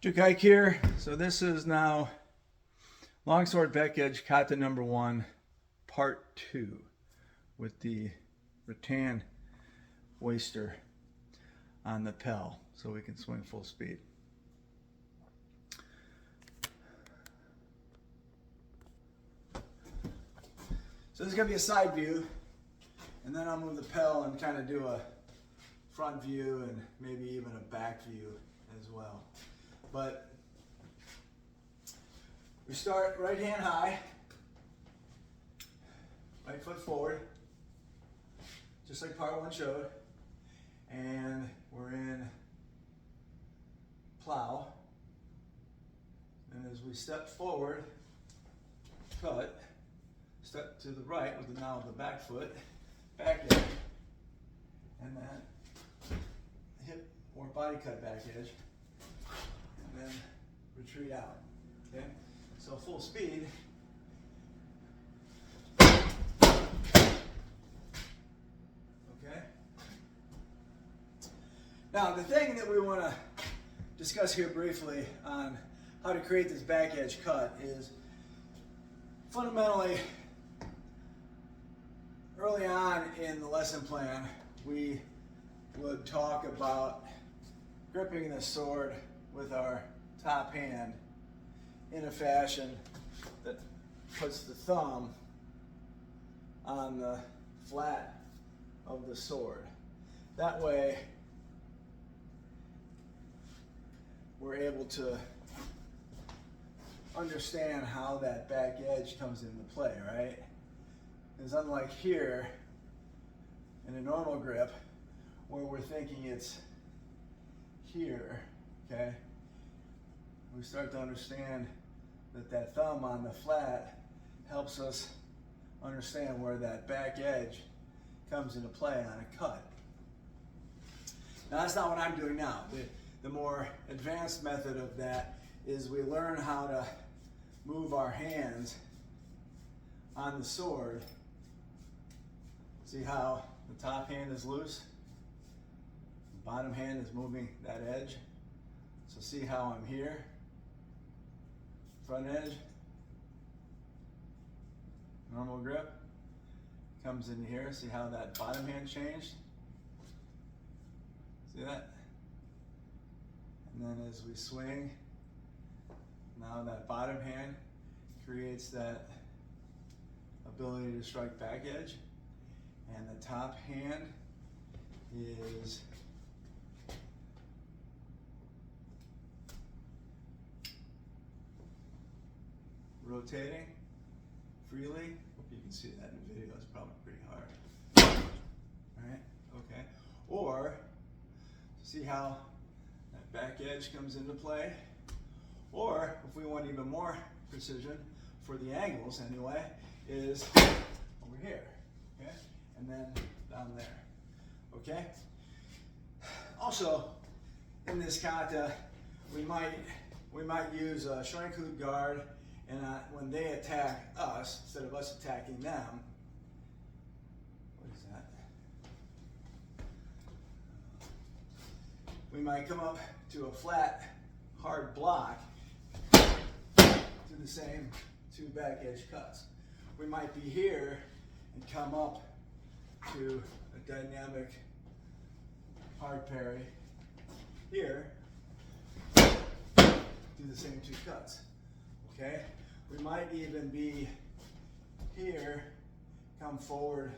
Kike here. So this is now Longsword Backedge Kata number 1, part 2, with the rattan waster on the Pell, so we can swing full speed. So this is going to be a side view, and then I'll move the Pell and kind of do a front view and maybe even a back view as well. But we start right hand high, right foot forward, just like part 1 showed, and we're in plow. And as we step forward, cut, step to the right with the now the back foot, back edge, and then hip or body cut back edge, and then retreat out. Okay, so full speed. Okay. Now the thing that we want to discuss here briefly on how to create this back edge cut is fundamentally early on in the lesson plan we would talk about gripping the sword with our top hand in a fashion that puts the thumb on the flat of the sword. That way we're able to understand how that back edge comes into play, right? Because unlike here in a normal grip where we're thinking it's here, okay, we start to understand that that thumb on the flat helps us understand where that back edge comes into play on a cut. Now that's not what I'm doing now. The more advanced method of that is we learn how to move our hands on the sword. See how the top hand is loose? The bottom hand is moving that edge. So see how I'm here? Front edge. Normal grip. Comes in here. See how that bottom hand changed? See that? And then as we swing, now that bottom hand creates that ability to strike back edge, and the top hand is rotating freely. Hope you can see that in the video, it's probably pretty hard. Alright, okay. Or, see how that back edge comes into play? Or, if we want even more precision, for the angles anyway, is over here, okay? And then down there, okay? Also, in this kata, we might use a shrink hoot guard, and when they attack us, instead of us attacking them, what is that? We might come up to a flat, hard block, do the same 2 back edge cuts. We might be here and come up to a dynamic hard parry here, do the same 2 cuts. Okay? We might even be here, come forward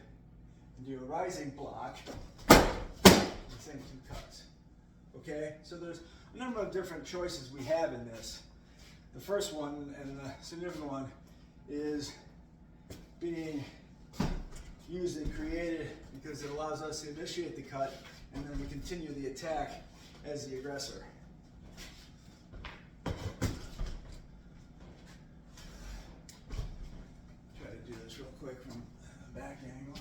and do a rising block, the same 2 cuts. Okay? So there's a number of different choices we have in this. The first one, and the significant one, is being used and created because it allows us to initiate the cut and then we continue the attack as the aggressor. Try to do this real quick from a back angle.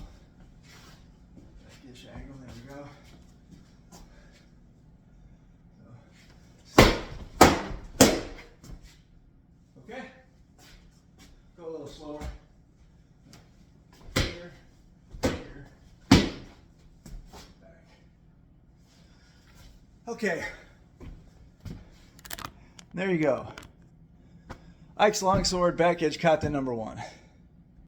Backish angle, there we go. Okay, go a little slower. Here, here, back. Okay, There you go. Ike's Longsword Backedge Kata #1.